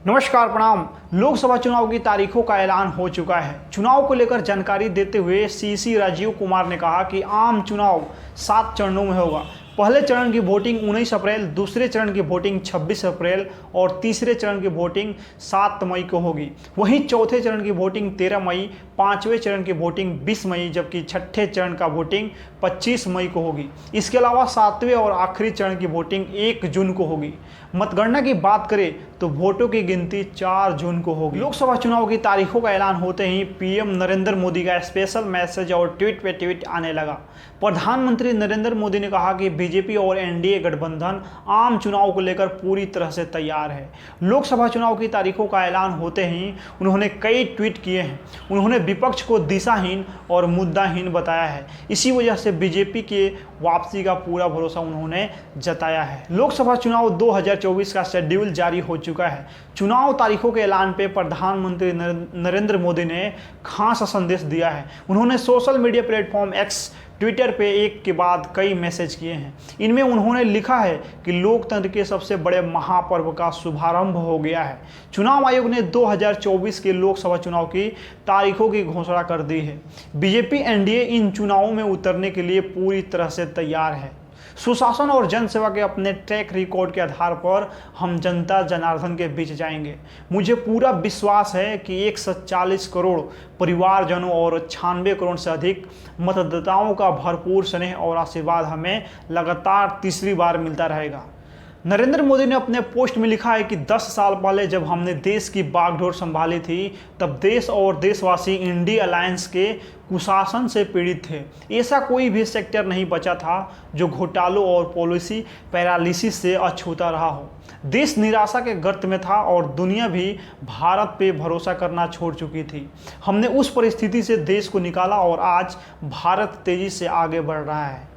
नमस्कार प्रणाम। लोकसभा चुनाव की तारीखों का ऐलान हो चुका है। चुनाव को लेकर जानकारी देते हुए सीसी राजीव कुमार ने कहा कि आम चुनाव 7 चरणों में होगा। पहले चरण की वोटिंग 19 अप्रैल, दूसरे चरण की वोटिंग 26 अप्रैल और तीसरे चरण की वोटिंग 7 मई को होगी। वहीं चौथे चरण की वोटिंग 13 मई, पांचवें चरण की वोटिंग 20 मई जबकि छठे चरण का वोटिंग 25 मई को होगी। इसके अलावा सातवें और आखिरी चरण की वोटिंग 1 जून को होगी। मतगणना की बात करें तो वोटों की गिनती 4 जून को होगी। लोकसभा चुनाव की तारीखों का ऐलान होते ही पीएम नरेंद्र मोदी का स्पेशल मैसेज और ट्वीट पे ट्वीट आने लगा। प्रधानमंत्री नरेंद्र मोदी ने कहा कि बीजेपी और एनडीए गठबंधन आम चुनाव को लेकर पूरी तरह से तैयार है। लोकसभा चुनाव की तारीखों का ऐलान होते ही उन्होंने कई ट्वीट किए हैं। उन्होंने विपक्ष को दिशाहीन और मुद्दाहीन बताया है। इसी वजह से बीजेपी के वापसी का पूरा भरोसा उन्होंने जताया है। लोकसभा चुनाव 2024 का शेड्यूल जारी हो चुका है। चुनाव तारीखों के ऐलान पे प्रधानमंत्री नरेंद्र मोदी ने खास संदेश दिया है। उन्होंने social media platform x Twitter पे एक के बाद कई मैसेज किए हैं। इनमें उन्होंने लिखा है कि लोकतंत्र के सबसे बड़े महापर्व का शुभारंभ हो गया है। चुनाव आयोग ने 2024 के लोकसभा चुनाव की तारीखों की घोषणा कर दी है। बीजेपी एनडीए इन चुनावों में उतरने के लिए पूरी तरह से तैयार है। सुशासन और जनसेवा के अपने ट्रैक रिकॉर्ड के आधार पर हम जनता जनार्दन के बीच जाएंगे। मुझे पूरा विश्वास है कि 140 करोड़ परिवारजनों और 96 करोड़ से अधिक मतदाताओं का भरपूर स्नेह और आशीर्वाद हमें लगातार तीसरी बार मिलता रहेगा। नरेंद्र मोदी ने अपने पोस्ट में लिखा है कि 10 साल पहले जब हमने देश की बागडोर संभाली थी तब देश और देशवासी इंडिया अलायंस के कुशासन से पीड़ित थे। ऐसा कोई भी सेक्टर नहीं बचा था जो घोटालों और पॉलिसी पैरालिसिस से अछूता रहा हो। देश निराशा के गर्त में था और दुनिया भी भारत पे भरोसा करना छोड़ चुकी थी। हमने उस परिस्थिति से देश को निकाला और आज भारत तेजी से आगे बढ़ रहा है।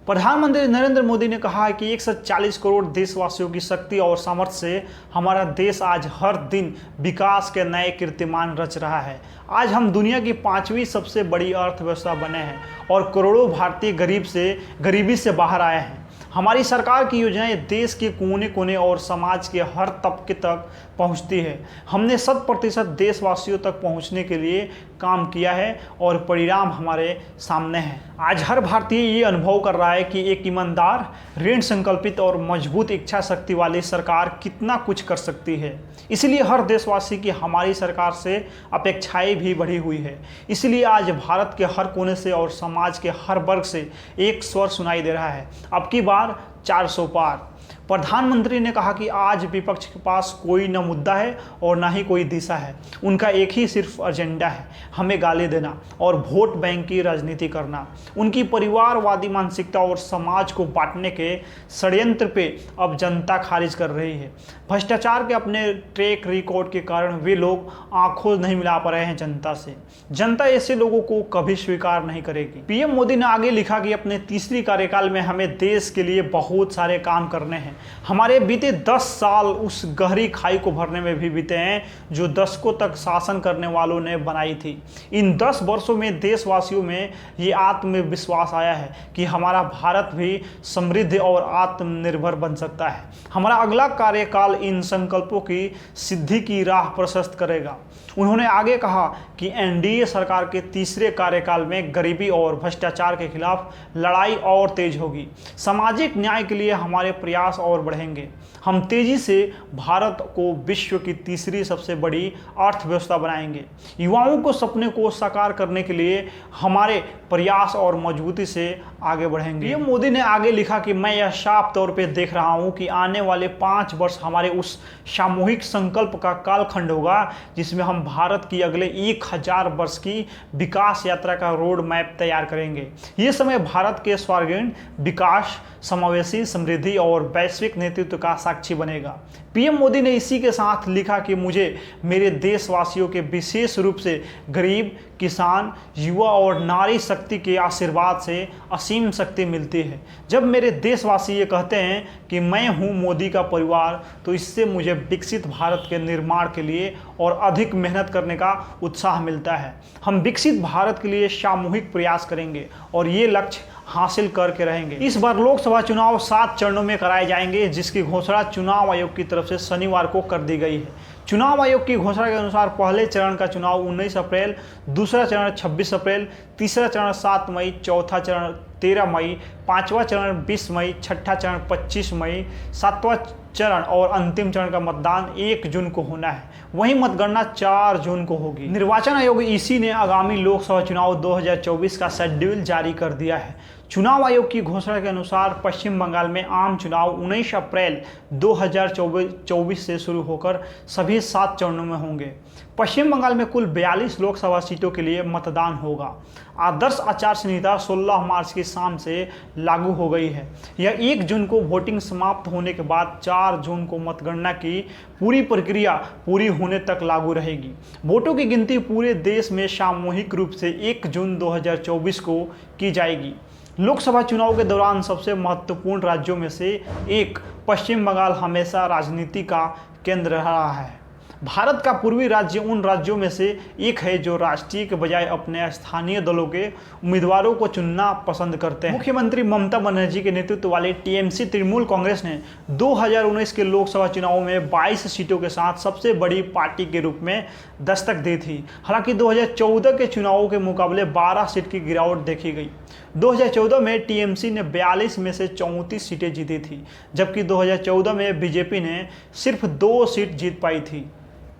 प्रधानमंत्री नरेंद्र मोदी ने कहा है कि 140 करोड़ देशवासियों की शक्ति और सामर्थ्य से हमारा देश आज हर दिन विकास के नए कीर्तिमान रच रहा है। आज हम दुनिया की 5वीं सबसे बड़ी अर्थव्यवस्था बने हैं और करोड़ों भारतीय गरीबी से बाहर आए हैं। हमारी सरकार की योजनाएं देश के कोने कोने और समाज के हर तबके तक पहुंचती है। हमने 100% देशवासियों तक पहुंचने के लिए काम किया है और परिणाम हमारे सामने हैं। आज हर भारतीय ये अनुभव कर रहा है कि एक ईमानदार, ऋण संकल्पित और मजबूत इच्छा शक्ति वाली सरकार कितना कुछ कर सकती है। इसलिए हर देशवासी की हमारी सरकार से अपेक्षाएं भी बढ़ी हुई है। इसलिए आज भारत के हर कोने से और समाज के हर वर्ग से एक स्वर सुनाई दे रहा है, अब की बार 400 पार। प्रधानमंत्री ने कहा कि आज विपक्ष के पास कोई न मुद्दा है और ना ही कोई दिशा है। उनका एक ही सिर्फ एजेंडा है, हमें गाली देना और वोट बैंक की राजनीति करना। उनकी परिवारवादी मानसिकता और समाज को बांटने के षड्यंत्र पे अब जनता खारिज कर रही है। भ्रष्टाचार के अपने ट्रैक रिकॉर्ड के कारण वे लोग आंखों नहीं मिला पा रहे हैं जनता से। जनता ऐसे लोगों को कभी स्वीकार नहीं करेगी। पीएम मोदी ने आगे लिखा कि अपने तीसरी कार्यकाल में हमें देश के लिए बहुत सारे काम करने हैं। हमारे बीते 10 साल उस गहरी खाई को भरने में भी बीते हैं जो दशकों तक शासन करने वालों ने बनाई थी। इन 10 वर्षों में देशवासियों में ये आत्मविश्वास आया है कि हमारा भारत भी समृद्ध और आत्मनिर्भर बन सकता है। हमारा अगला कार्यकाल इन संकल्पों की सिद्धि की राह प्रशस्त करेगा। उन्होंने आगे कहा कि एनडीए सरकार के तीसरे कार्यकाल में गरीबी और भ्रष्टाचार के खिलाफ लड़ाई और तेज होगी। सामाजिक न्याय के लिए हमारे प्रयास और बढ़ेंगे। हम तेजी से भारत को विश्व की तीसरी सबसे बड़ी अर्थव्यवस्था बनाएंगे। युवाओं को सपने को साकार करने के लिए हमारे प्रयास और मजबूती से आगे बढ़ेंगे। पीएम मोदी ने आगे लिखा कि मैं यह साफ तौर पे देख रहा हूं कि आने वाले 5 वर्ष हमारे उस सामूहिक संकल्प का कालखंड होगा जिसमें हम भारत की अगले 1000 वर्ष की विकास यात्रा का रोड मैप तैयार करेंगे। ये समय भारत के स्वर्णिम विकास, समावेशी, समृद्धि और वैश्विक नेतृत्व का साक्षी बनेगा। पीएम मोदी ने इसी के साथ लिखा कि मुझे मेरे देशवासियों के विशेष रूप से गरीब, किसान, युवा और नारी शक्ति के आशीर्वाद से असीम शक्ति मिलती है। जब मेरे देशवासी ये कहते हैं कि मैं हूँ मोदी का परिवार, तो इससे मुझे विकसित भारत के निर्माण के लिए और अधिक मेहनत करने का उत्साह मिलता है। हम विकसित भारत के लिए सामूहिक प्रयास करेंगे और ये लक्ष्य हासिल करके रहेंगे। इस बार लोकसभा चुनाव 7 चरणों में कराए जाएंगे, जिसकी घोषणा चुनाव आयोग की तरफ से शनिवार को कर दी गई है। चुनाव आयोग की घोषणा के अनुसार पहले चरण का चुनाव 19 अप्रैल, दूसरा चरण 26 अप्रैल, तीसरा चरण 7 मई, चौथा चरण 13 मई, पांचवा चरण 20 मई, छठा चरण 25 मई, सातवां चरण और अंतिम चरण का मतदान 1 जून को होना है। वहीं मतगणना 4 जून को होगी। निर्वाचन आयोग ईसी ने आगामी लोकसभा चुनाव 2024 का शेड्यूल जारी कर दिया है। चुनाव आयोग की घोषणा के अनुसार पश्चिम बंगाल में आम चुनाव 19 अप्रैल 2024 से शुरू होकर सभी 7 चरणों में होंगे। पश्चिम बंगाल में कुल 42 लोकसभा सीटों के लिए मतदान होगा। आदर्श आचार संहिता 16 मार्च की शाम से लागू हो गई है। यह 1 जून को वोटिंग समाप्त होने के बाद 4 जून को मतगणना की पूरी प्रक्रिया पूरी होने तक लागू रहेगी। वोटों की गिनती पूरे देश में सामूहिक रूप से 1 जून 2024 को की जाएगी। लोकसभा चुनाव के दौरान सबसे महत्वपूर्ण राज्यों में से एक पश्चिम बंगाल हमेशा राजनीति का केंद्र रहा है। भारत का पूर्वी राज्य उन राज्यों में से एक है जो राष्ट्रीय के बजाय अपने स्थानीय दलों के उम्मीदवारों को चुनना पसंद करते हैं। मुख्यमंत्री ममता बनर्जी के नेतृत्व वाली टीएमसी तृणमूल कांग्रेस ने 2019 के लोकसभा चुनाव में 22 सीटों के साथ सबसे बड़ी पार्टी के रूप में दस्तक दी थी। हालांकि 2014 के चुनावों के मुकाबले 12 सीट की गिरावट देखी गई। 2014 में टीएमसी ने 42 में से 34 सीटें जीती थी, जबकि 2014 में बीजेपी ने सिर्फ 2 सीट जीत पाई थी।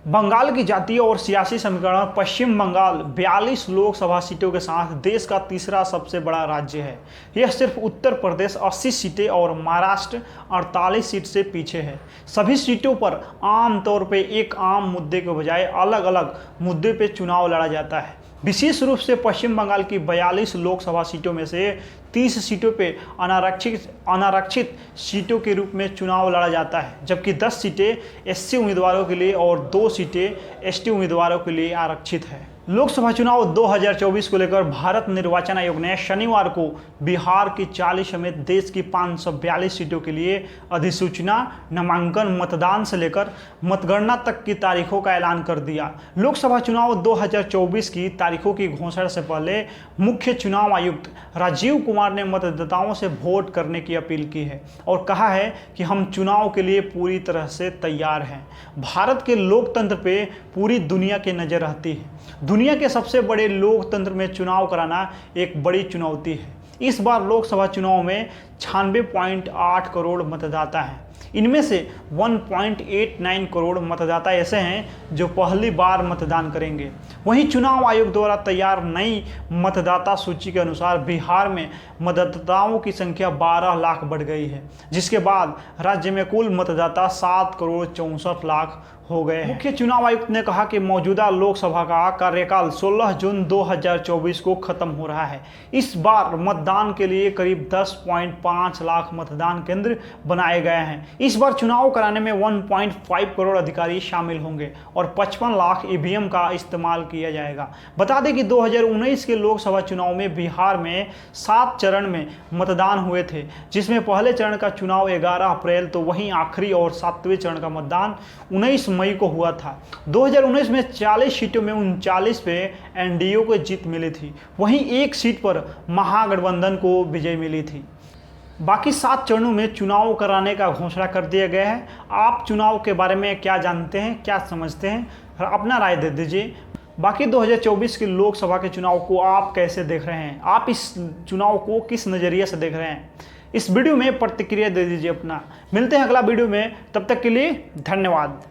बंगाल की जातीय और सियासी समीकरण पश्चिम बंगाल 42 लोकसभा सीटों के साथ देश का तीसरा सबसे बड़ा राज्य है। यह सिर्फ उत्तर प्रदेश 80 सीटें और महाराष्ट्र 48 सीट से पीछे है। सभी सीटों पर आमतौर पर एक आम मुद्दे के बजाय अलग अलग मुद्दे पर चुनाव लड़ा जाता है। विशेष रूप से पश्चिम बंगाल की 42 लोकसभा सीटों में से 30 सीटों पे अनारक्षित सीटों के रूप में चुनाव लड़ा जाता है, जबकि 10 सीटें एससी उम्मीदवारों के लिए और 2 सीटें एसटी उम्मीदवारों के लिए आरक्षित है। लोकसभा चुनाव 2024 को लेकर भारत निर्वाचन आयोग ने शनिवार को बिहार की 40 समेत देश की 542 सीटों के लिए अधिसूचना, नामांकन, मतदान से लेकर मतगणना तक की तारीखों का ऐलान कर दिया। लोकसभा चुनाव 2024 की तारीखों की घोषणा से पहले मुख्य चुनाव आयुक्त राजीव कुमार ने मतदाताओं से वोट करने की अपील की है और कहा है कि हम चुनाव के लिए पूरी तरह से तैयार हैं। भारत के लोकतंत्र पे पूरी दुनिया की नज़र रहती है। दुनिया के सबसे बड़े लोकतंत्र में चुनाव कराना एक बड़ी चुनौती है। इस बार लोकसभा चुनाव में 96.8 करोड़ मतदाता हैं। इनमें से 1.89 करोड़ मतदाता ऐसे हैं जो पहली बार मतदान करेंगे। वहीं चुनाव आयोग द्वारा तैयार नई मतदाता सूची के अनुसार बिहार में मतदाताओं की संख्या 12 लाख बढ़ गई है, जिसके बाद राज्य में कुल मतदाता 7 करोड़ 64 लाख हो गए हैं। मुख्य चुनाव आयुक्त ने कहा कि मौजूदा लोकसभा का कार्यकाल 16 जून 2024 को खत्म हो रहा है। इस बार मतदान के लिए करीब 10.5 लाख मतदान केंद्र बनाए गए हैं। इस बार चुनाव कराने में 1.5 करोड़ अधिकारी शामिल होंगे और 55 लाख ईवीएम का इस्तेमाल किया जाएगा। बता दें कि 2019 के लोकसभा चुनाव में बिहार में 7 चरण में मतदान हुए थे, जिसमें पहले चरण का चुनाव 11 अप्रैल तो वहीं आखिरी और 7वें चरण का मतदान 19 मई को हुआ था। 2019 में 40 सीटों में 39 पे एनडीए को जीत मिली थी, वहीं एक सीट पर महागठबंधन को विजय मिली थी। बाकी 7 चरणों में चुनाव कराने का घोषणा कर दिया गया है। आप चुनाव के बारे में क्या जानते हैं, क्या समझते हैं, अपना राय दे दीजिए। बाकी 2024 के लोकसभा के चुनाव को आप कैसे देख रहे हैं, आप इस चुनाव को किस नज़रिए से देख रहे हैं, इस वीडियो में प्रतिक्रिया दे दीजिए अपना। मिलते हैं अगला वीडियो में, तब तक के लिए धन्यवाद।